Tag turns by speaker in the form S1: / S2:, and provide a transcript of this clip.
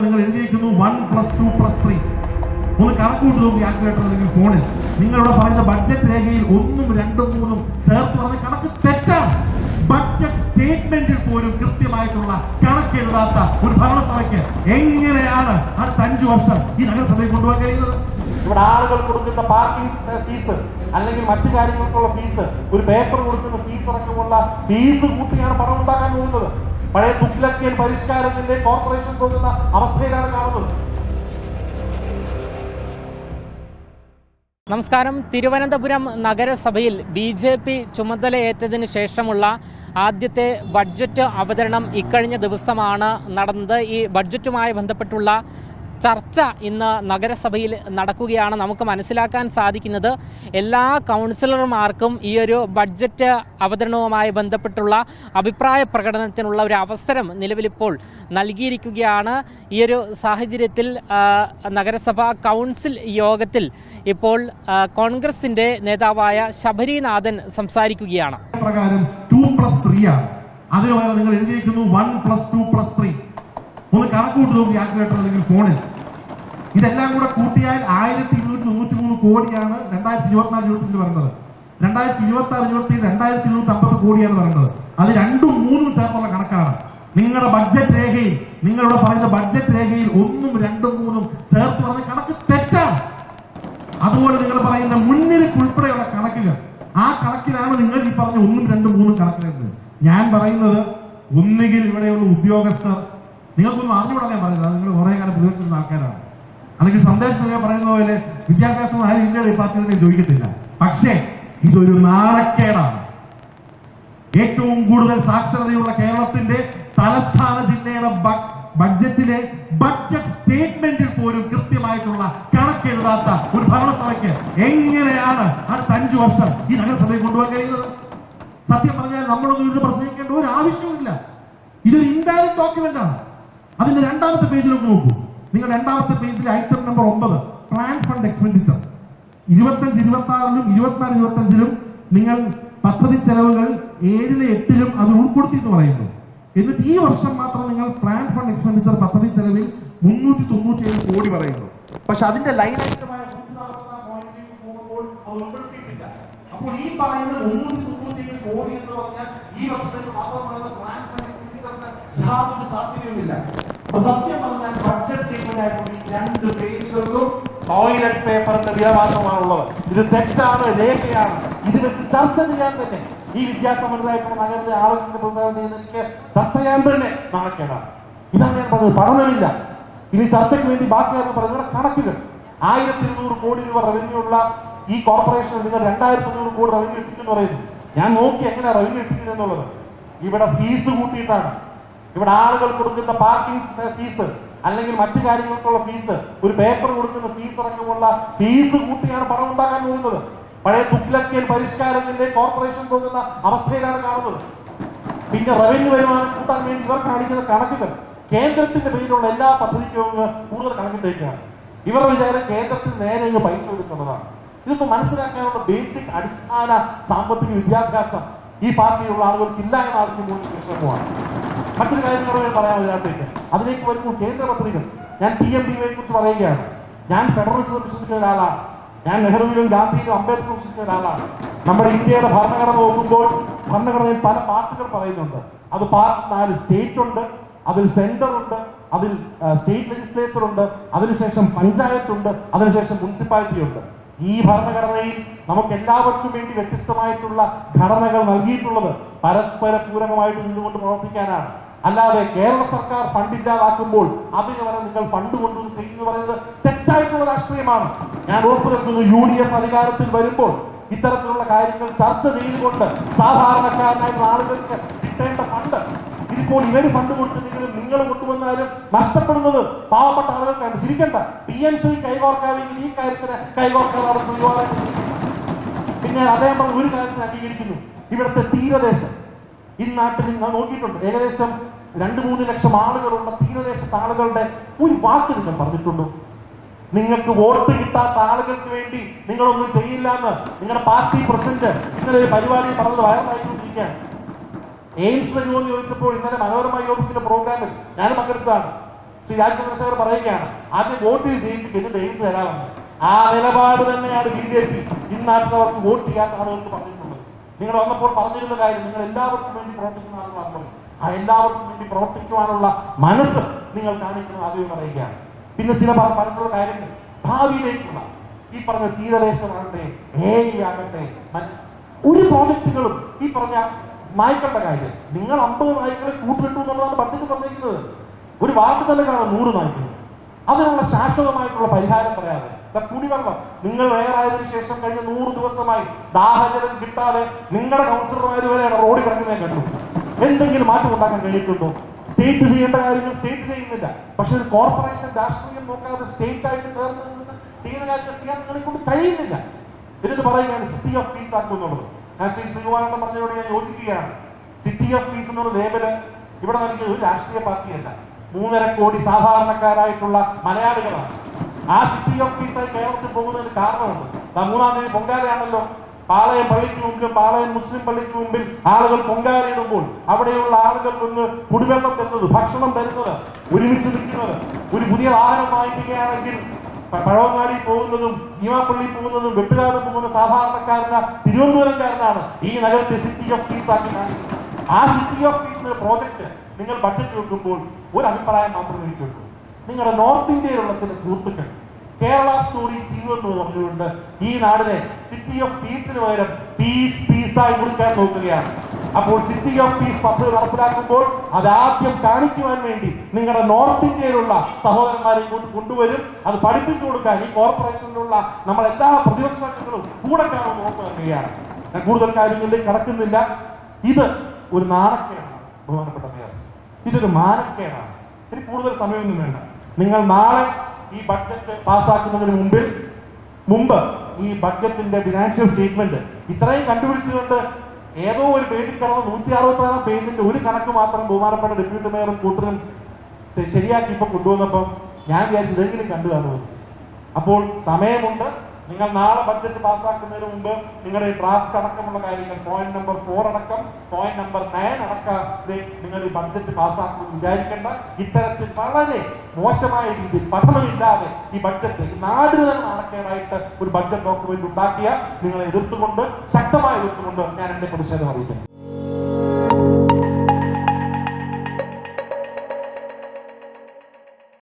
S1: നിങ്ങൾ എഴുതിയിരിക്കുന്നു 1+2+3 ഒന്ന് കണക്കൂട്ട് നോക്കി കാൽക്കുലേറ്റർ അല്ലെങ്കിൽ ഫോണിൽ നിങ്ങളുടെ പറയുന്ന ബഡ്ജറ്റ് രേഖയിൽ 1ഉം 2ഉം 3ഉം ചേർത്ത് പറഞ്ഞ കണക്ക് തെറ്റാണ്. ബഡ്ജറ്റ് സ്റ്റേറ്റ്മെന്റിൽ പോലും കൃത്യമായിട്ടുള്ള കണക്കെഴുതാത്ത ഒരു ഭരണസഭയ്ക്ക് എങ്ങനെയാണ് അടുത്ത 5 വർഷം ഈ നഗരസഭയിൽ കൊണ്ടുപോകാൻ കഴിയുന്നത്?
S2: ഇവിടെ ആളുകൾ കൊടുക്കുന്ന പാർക്കിംഗ് ഫീസ് അല്ലെങ്കിൽ മറ്റു കാര്യങ്ങൾക്കുള്ള ഫീസ്, ഒരു പേപ്പർ കൊടുക്കുന്ന ഫീസ് അടക്കമുള്ള ഫീസ് കൂട്ടിയാണ് പണം ഉണ്ടാക്കാൻ പോകുന്നത്. പഴയ തുഗ്ലക്കിയൻ പരിഷ്കാരത്തിന്റെ കോർപ്പറേഷൻ പോകുന്ന അവസ്ഥയിലാണ് കാണുന്നത്.
S3: നമസ്കാരം. തിരുവനന്തപുരം നഗരസഭയിൽ BJP ചുമതലയേറ്റതിന് ശേഷമുള്ള ആദ്യത്തെ ബഡ്ജറ്റ് അവതരണം ഇക്കഴിഞ്ഞ ദിവസമാണ് നടന്നത്. ഈ ബഡ്ജറ്റുമായി ബന്ധപ്പെട്ടുള്ള ചർച്ച ഇന്ന് നഗരസഭയിൽ നടക്കുകയാണ്. നമുക്ക് മനസ്സിലാക്കാൻ സാധിക്കുന്നത് എല്ലാ കൗൺസിലർമാർക്കും ഈ ഒരു ബഡ്ജറ്റ് അവതരണവുമായി ബന്ധപ്പെട്ടുള്ള അഭിപ്രായ പ്രകടനത്തിനുള്ള ഒരു അവസരം നിലവിലിപ്പോൾ നൽകിയിരിക്കുകയാണ്. ഈ ഒരു സാഹചര്യത്തിൽ നഗരസഭ കൗൺസിൽ യോഗത്തിൽ ഇപ്പോൾ കോൺഗ്രസിന്റെ നേതാവായ ശബരിനാഥൻ സംസാരിക്കുകയാണ്.
S1: പ്രകാരം 2+3 ആണ്. അതിനുപകരം നിങ്ങൾ എഴുതിയിരിക്കുന്നു 1+2+3 ഒന്ന് കണക്കൂട്ട് നോക്കി കാൽക്കുലേറ്റർ അല്ലെങ്കിൽ ഫോണിൽ. ഇതെല്ലാം കൂടെ കൂട്ടിയാൽ 1293 കോടിയാണ് 2024-25 വരുന്നത്. 2026-27 2250 കോടിയാണ് പറയുന്നത്. അത് 2ഉം 3ഉം ചേർന്നുള്ള കണക്കാണ്. നിങ്ങളുടെ ബഡ്ജറ്റ് രേഖയിൽ, നിങ്ങളുടെ പറയുന്ന ബഡ്ജറ്റ് രേഖയിൽ 1ഉം 2ഉം 3ഉം ചേർത്ത് പറഞ്ഞ കണക്ക് തെറ്റാണ്. അതുപോലെ നിങ്ങൾ പറയുന്ന മുൻനിരക്ക് ഉൾപ്പെടെയുള്ള കണക്കുകൾ, ആ കണക്കിലാണ് നിങ്ങൾ ഈ പറഞ്ഞ 1ഉം 2ഉം 3ഉം കണക്കിലെടുത്തത്. ഞാൻ പറയുന്നത് ഒന്നുകിൽ ഇവിടെയുള്ള ഉദ്യോഗസ്ഥർ, നിങ്ങൾക്കൊന്നും അറിഞ്ഞുകൂടാതെ ഞാൻ പറയുന്നത്, നിങ്ങൾ കുറെ കാലം പ്രതിപക്ഷിക്കുന്ന ആൾക്കാരാണ്, അല്ലെങ്കിൽ സന്ദേശം പറയുന്ന പോലെ വിദ്യാഭ്യാസം ആരും ഇന്ത്യയുടെ പാർട്ടിയിൽ ചോദിക്കത്തില്ല. പക്ഷേ ഇതൊരു നാണക്കേടാണ്. ഏറ്റവും കൂടുതൽ സാക്ഷരതയുള്ള കേരളത്തിന്റെ തലസ്ഥാന ജില്ലയുടെ ബഡ്ജറ്റിലെ ബഡ്ജറ്റ് സ്റ്റേറ്റ്മെന്റിൽ പോലും കൃത്യമായിട്ടുള്ള കണക്കെഴുതാത്ത ഒരു ഭരണസഭയ്ക്ക് എങ്ങനെയാണ് അടുത്ത 5 വർഷം ഈ നഗരസഭയിൽ കൊണ്ടുപോകാൻ കഴിയുന്നത്? സത്യം പറഞ്ഞാൽ നമ്മളൊന്നും ഇത് പ്രസംഗിക്കേണ്ട ഒരു ആവശ്യവുമില്ല. ഇതൊരു ഇൻവാലിഡ് ഡോക്യുമെന്റ് ആണ്. അതിന്റെ 2ാമത്തെ പേജിലേക്ക് നോക്കൂ. നിങ്ങൾ 2ാമത്തെ പേജിൽ item number 9 plan fund expenditure 25-26 24-25 നിങ്ങൾ പദ്ധതി ചെലവുകൾ 7-8 അത് ഉൾപ്പെടുത്തി എന്ന് പറയുന്നു. എന്നിട്ട് ഈ വർഷം മാത്രം നിങ്ങൾ പ്ലാൻ ഫണ്ട് എക്സ്പെൻഡിച്ചർ പദ്ധതി ചെലവിൽ 397 കോടി പറയുന്നു. പക്ഷെ അതിന്റെ ലൈൻ ഐറ്റമായ അത് ഉൾപ്പെടുത്തിയിട്ടില്ല. അപ്പോൾ ഈ പറയുന്ന 397 കോടി എന്ന് പറഞ്ഞാൽ ഈ വർഷത്തേക്ക് മാത്രം പറയുന്ന പ്ലാൻ ഫണ്ട് എക്സ്പെൻഡിച്ചറിന് യാതൊരു സാധ്യതയുമില്ല. സത്യം പറഞ്ഞാൽ ബഡ്ജറ്റ് സ്റ്റേറ്റ്മെന്റായിട്ടുള്ള ഈ 2 പേജുകൾക്കും ടോയ്ലറ്റ് പേപ്പറിന്റെ വില മാത്രമാണുള്ളത്. ഇത് തെറ്റാണ്, രേഖയാണ്. ഇത് വെച്ച് ചർച്ച ചെയ്യാൻ തന്നെ ഈ വിദ്യാസമ്പന്നരായിട്ടുള്ള നഗരത്തിലെ ആളുകളുടെ പ്രചാരണം ചെയ്യുന്ന എനിക്ക് ചർച്ച ചെയ്യാൻ തന്നെ നാണക്കേടാണ്. ഇതാണ് ഞാൻ പറഞ്ഞത്. പഠനമില്ല. ഇനി ചർച്ചയ്ക്ക് വേണ്ടി ബാക്കിയായിരുന്നു പറയുന്ന കണക്കുകൾ. 1200 കോടി രൂപ റവന്യൂ ഉള്ള ഈ കോർപ്പറേഷൻ നിങ്ങൾ 2500 കോടി റവന്യൂ എത്തിക്കുന്നു പറയുന്നു. ഞാൻ നോക്കി എങ്ങനെ റവന്യൂ എത്തിക്കുന്നത് എന്നുള്ളത്. ഇവിടെ ഫീസ് കൂട്ടിയിട്ടാണ്. ഇവിടെ ആളുകൾ കൊടുക്കുന്ന പാർക്കിംഗ് ഫീസ് അല്ലെങ്കിൽ മറ്റു കാര്യങ്ങൾക്കുള്ള ഫീസ്, ഒരു പേപ്പർ കൊടുക്കുന്ന ഫീസ് അടക്കമുള്ള ഫീസ് കൂട്ടിയാണ് പണം ഉണ്ടാക്കാൻ പോകുന്നത്. പഴയ തുഗ്ലക്കിയൻ പരിഷ്കാരത്തിന്റെ കോർപ്പറേഷൻ പോകുന്ന അവസ്ഥയിലാണ് കാണുന്നത്. പിന്നെ റവന്യൂ വരുമാനം കൂട്ടാൻ വേണ്ടി ഇവർ കാണിക്കുന്ന കണക്കുകൾ കേന്ദ്രത്തിന്റെ പേരിലുള്ള എല്ലാ പദ്ധതിക്കും കൂടുതൽ കണക്കിട്ടേക്കാണ്. ഇവരുടെ വിചാരം കേന്ദ്രത്തിൽ നേരെ പൈസ എടുക്കുന്നതാണ്. ഇതൊന്നും മനസ്സിലാക്കാനുള്ള ബേസിക് അടിസ്ഥാന സാമ്പത്തിക വിദ്യാഭ്യാസം ഈ പാർട്ടിയിലുള്ള ആളുകൾക്ക് ഇല്ല എന്ന ആൾക്ക് മുന്നിൽ വിഷമമാണ്. മറ്റൊരു കാര്യം കൂടെ പറയാൻ ഇതിനകത്തേക്ക് അതിലേക്ക് വരുമ്പോൾ കേന്ദ്ര പദ്ധതികൾ, ഞാൻ PMDY കുറിച്ച് പറയുകയാണ്. ഞാൻ ഫെഡറലിസം വിശ്വസിക്കുന്ന ഒരാളാണ്. ഞാൻ നെഹ്റുവിലും ഗാന്ധിയിലും അംബേദ്കറും വിശ്വസിക്കുന്ന ഒരാളാണ്. നമ്മുടെ ഇന്ത്യയുടെ ഭരണഘടന നോക്കുമ്പോൾ ഭരണഘടനയിൽ പല പാർട്ടുകൾ പറയുന്നുണ്ട്. അത് പാർട്ട് 4 സ്റ്റേറ്റ് ഉണ്ട്, അതിൽ സെന്റർ ഉണ്ട്, അതിൽ സ്റ്റേറ്റ് ലെജിസ്ലേച്ചർ ഉണ്ട്, അതിനുശേഷം പഞ്ചായത്ത് ഉണ്ട്, അതിനുശേഷം മുനിസിപ്പാലിറ്റി ഉണ്ട്. ഈ ഭരണഘടനയിൽ നമുക്ക് എല്ലാവർക്കും വേണ്ടി വ്യത്യസ്തമായിട്ടുള്ള ഘടനകൾ നൽകിയിട്ടുള്ളത് പരസ്പര പൂരകമായിട്ട് നിന്നുകൊണ്ട് പ്രവർത്തിക്കാനാണ്. അല്ലാതെ കേരള സർക്കാർ ഫണ്ട് ഇല്ലാതാക്കുമ്പോൾ അതിന് വരെ നിങ്ങൾ ഫണ്ട് കൊണ്ടുവന്ന് ചെയ്യുന്നു പറയുന്നത് തെറ്റായിട്ടുള്ള രാഷ്ട്രീയമാണ്. ഞാൻ ഉറപ്പു നൽകുന്നു, UDF അധികാരത്തിൽ വരുമ്പോൾ ഇത്തരത്തിലുള്ള കാര്യങ്ങൾ ചർച്ച ചെയ്തുകൊണ്ട് സാധാരണക്കാരനായിട്ടുള്ള ആളുകൾക്ക് കിട്ടേണ്ട ഫണ്ട്, ഇതിപ്പോൾ ഇവര് ഫണ്ട് കൊടുത്തില്ലെങ്കിലും നിങ്ങൾ കൊണ്ടുവന്നാലും നഷ്ടപ്പെടുന്നത് പാവപ്പെട്ട ആളുകൾക്കാണ്. ചിരിക്കണ്ട. PNC കൈകോർക്കാതെങ്കിൽ ഈ കാര്യത്തിന് കൈകോർക്കാതെ പിന്നെ അദ്ദേഹം പറഞ്ഞ ഒരു കാര്യത്തിന് അംഗീകരിക്കുന്നു. ഇവിടുത്തെ തീരദേശം ഈ നാട്ടിൽ ഞാൻ നോക്കിയിട്ടുണ്ട്. ഏകദേശം 2-3 ലക്ഷം ആളുകളുള്ള തീരദേശത്തെ ആളുകളുടെ ഒരു വാക്ക് നിങ്ങൾ പറഞ്ഞിട്ടുണ്ടോ? നിങ്ങൾക്ക് വോട്ട് കിട്ടാത്ത ആളുകൾക്ക് വേണ്ടി നിങ്ങളൊന്നും ചെയ്യില്ല എന്ന് നിങ്ങളുടെ പാർട്ടി പ്രസിഡന്റ് ഇന്നലെ ഒരു പരിപാടിയിൽ പറഞ്ഞത് വൈറലായിക്കൊണ്ടിരിക്കുകയാണ്. എയിംസ് തരുമോ എന്ന് ചോദിച്ചപ്പോൾ ഇന്നലെ മനോരമ യോഗത്തിന്റെ പ്രോഗ്രാമിൽ ഞാൻ പങ്കെടുത്തതാണ്.
S2: ശ്രീ രാജചന്ദ്രശേഖർ പറയുകയാണ് ആദ്യം വോട്ട് ചെയ്ത് ജയിപ്പിക്കും എന്നിട്ട് എയിംസ് തരാമെന്ന്. ആ നിലപാട് തന്നെയാണ് BJP ഇന്നാട്ടിലവർക്ക് വോട്ട് ചെയ്യാത്ത ആളുകൾക്ക് പറഞ്ഞിട്ടുള്ളത്. നിങ്ങൾ വന്നപ്പോൾ പറഞ്ഞിരുന്ന കാര്യം നിങ്ങൾ എല്ലാവർക്കും വേണ്ടി പ്രവർത്തിക്കുന്ന ആളുകളാണ്. ആ എല്ലാവർക്കും വേണ്ടി പ്രവർത്തിക്കുവാനുള്ള മനസ്സ് നിങ്ങൾ കാണിക്കുന്നത് ആദ്യം പറയുകയാണ്. പിന്നെ ചില പറഞ്ഞിട്ടുള്ള കാര്യങ്ങൾ ഭാവിയിലേക്കുള്ള ഈ പറഞ്ഞ തീരദേശമാകട്ടെ AI ആകട്ടെ ഒരു പ്രോജക്റ്റുകളും ഈ പറഞ്ഞ നായ്ക്കളുടെ കാര്യം നിങ്ങൾ 50 നായ്ക്കളെ കൂട്ടിട്ടു എന്നുള്ളതാണ് ബഡ്ജറ്റ് പറഞ്ഞിരിക്കുന്നത്. ഒരു വാർഡ് തന്നെ കാണും 100 നായ്ക്കൾ. അതിനുള്ള ശാശ്വതമായിട്ടുള്ള പരിഹാരം പറയാതെ കുടിവെള്ളം നിങ്ങൾ മേയറായതിനു ശേഷം കഴിഞ്ഞ 100 ദിവസമായി ദാഹജലം കിട്ടാതെ നിങ്ങളുടെ കൗൺസിലർമാർ വരെയാണ് റോഡിൽ കിടക്കുന്നത് കണ്ടു. എന്തെങ്കിലും മാറ്റം ഉണ്ടാക്കാൻ കഴിഞ്ഞിട്ടുണ്ടോ? സ്റ്റേറ്റ് ചെയ്യേണ്ട കാര്യങ്ങൾ സ്റ്റേറ്റ് ചെയ്യുന്നില്ല. പക്ഷെ ഒരു കോർപ്പറേഷൻ രാഷ്ട്രീയം നോക്കാതെ സ്റ്റേറ്റ് ആയിട്ട് ചേർന്ന് ചെയ്യുന്ന കാര്യങ്ങൾ ചെയ്യാൻ നിങ്ങളെ കൊണ്ട് കഴിയുന്നില്ല. എന്നിട്ട് പറയുകയാണ് സിറ്റി ഓഫ് പീസ് ആക്കും എന്നുള്ളത്. ഞാൻ ശ്രീ ശ്രീകുമാരൻ പറഞ്ഞതോട് ഞാൻ യോജിക്കുകയാണ്. സിറ്റി ഓഫ് പീസ് എന്നുള്ള ലേബല് ഇവിടെ നൽകിയത് ഒരു രാഷ്ട്രീയ പാർട്ടിയല്ല, 3.5 കോടി സാധാരണക്കാരായിട്ടുള്ള മലയാളികളാണ്. ആ സിറ്റി ഓഫ് പീസായി കേരളത്തിൽ പോകുന്നതിന് കാരണമുണ്ട്. 3-ാം തീയതി പൊങ്കാലയാണല്ലോ. പാളയം പള്ളിക്ക് മുമ്പിലും പാളയം മുസ്ലിം പള്ളിക്ക് മുമ്പിൽ ആളുകൾ പൊങ്കാലയിടുമ്പോൾ അവിടെയുള്ള ആളുകൾക്ക് ഒന്ന് കുടിവെള്ളം തരുന്നത്, ഭക്ഷണം തരുന്നത്, ഒരുമിച്ച് നിൽക്കുന്നത്, ഒരു പുതിയ വാഹനം വാങ്ങിക്കുകയാണെങ്കിൽ പഴവങ്ങാടി പോകുന്നതും ഭീമാപ്പള്ളി പോകുന്നതും വെട്ടുകാട് പോകുന്ന സാധാരണക്കാരന് തിരുവനന്തപുരംകാരനാണ് ഈ നഗരത്തെ സിറ്റി ഓഫ് പീസ് ആക്കി കാണിക്കുന്നത്. ആ സിറ്റി ഓഫ് പീസ് പ്രോജക്റ്റ് നിങ്ങൾ ബഡ്ജറ്റ് വെക്കുമ്പോൾ ഒരു അഭിപ്രായം മാത്രമേ എനിക്ക് വെക്കൂ. നിങ്ങളുടെ നോർത്ത് ഇന്ത്യയിലുള്ള ചില സുഹൃത്തുക്കൾ കേരള സ്റ്റോറി ടീം എന്ന് പറഞ്ഞുകൊണ്ട് ഈ നാടിനെ സിറ്റി ഓഫ് പീസിന് പകരം പീസായി മുറിക്കാൻ നോക്കുകയാണ്. അപ്പോൾ സിറ്റി ഓഫ് പീസ് പദ്ധതി നടപ്പിലാക്കുമ്പോൾ അതാദ്യം കാണിക്കുവാൻ വേണ്ടി നിങ്ങളുടെ നോർത്ത് ഇന്ത്യയിലുള്ള സഹോദരന്മാരെ ഇങ്ങോട്ട് കൊണ്ടുവരും. അത് പഠിപ്പിച്ചു കൊടുക്കാൻ ഈ കോർപ്പറേഷനിലുള്ള നമ്മളെല്ലാ പ്രതിപക്ഷങ്ങളും കൂടെ കാണുമെന്ന് ഉറപ്പ് നൽകുകയാണ്. ഞാൻ കൂടുതൽ കാര്യങ്ങളിലേക്ക് കടക്കുന്നില്ല. ഇത് ഒരു നാണക്കേടാണ് ബഹുമാനപ്പെട്ട മേയർ, ഇതൊരു മാനക്കേടാണ്. ഇനി കൂടുതൽ സമയമൊന്നും വേണ്ട. നിങ്ങൾ നാളെ ഈ ബഡ്ജറ്റ് പാസ്സാക്കുന്നതിന് മുമ്പ് ഈ ബഡ്ജറ്റിന്റെ ഫിനാൻഷ്യൽ സ്റ്റേറ്റ്മെന്റ് ഇത്രയും കണ്ടുപിടിച്ചുകൊണ്ട് ഏതോ ഒരു പേജിൽ കിടന്ന് 166 പേജിന്റെ ഒരു കണക്ക് മാത്രം ബഹുമാനപ്പെട്ട ഡെപ്യൂട്ടി മേയറും കൂട്ടരും ശരിയാക്കി ഇപ്പൊ കൊണ്ടുവന്നപ്പം ഞാൻ വിചാരിച്ചു ഇതെങ്കിലും കണ്ടു കാണുമെന്ന്. അപ്പോൾ സമയമുണ്ട്. നിങ്ങൾ നാളെ ബഡ്ജറ്റ് പാസ്സാക്കുന്നതിന് മുമ്പ് നിങ്ങളുടെ ഡ്രാഫ്റ്റ് അടക്കമുള്ള കാര്യങ്ങൾ പോയിന്റ് നമ്പർ 4 അടക്കം പോയിന്റ് നമ്പർ 9 അടക്കാതെ നിങ്ങൾ ഈ ബഡ്ജറ്റ് പാസ്സാക്കുമെന്ന് വിചാരിക്കേണ്ട. ഇത്തരത്തിൽ വളരെ മോശമായ രീതിയിൽ പഠനമില്ലാതെ ഈ ബഡ്ജറ്റ് ഈ നാടിന് തന്നെ നാണക്കേടായിട്ട് ഒരു ബഡ്ജറ്റ് ഡോക്യുമെന്റ് ഉണ്ടാക്കിയ നിങ്ങളെ ശക്തമായി എതിർത്തുകൊണ്ട് ഞാൻ എന്റെ പ്രതിഷേധം അറിയിക്കുന്നു.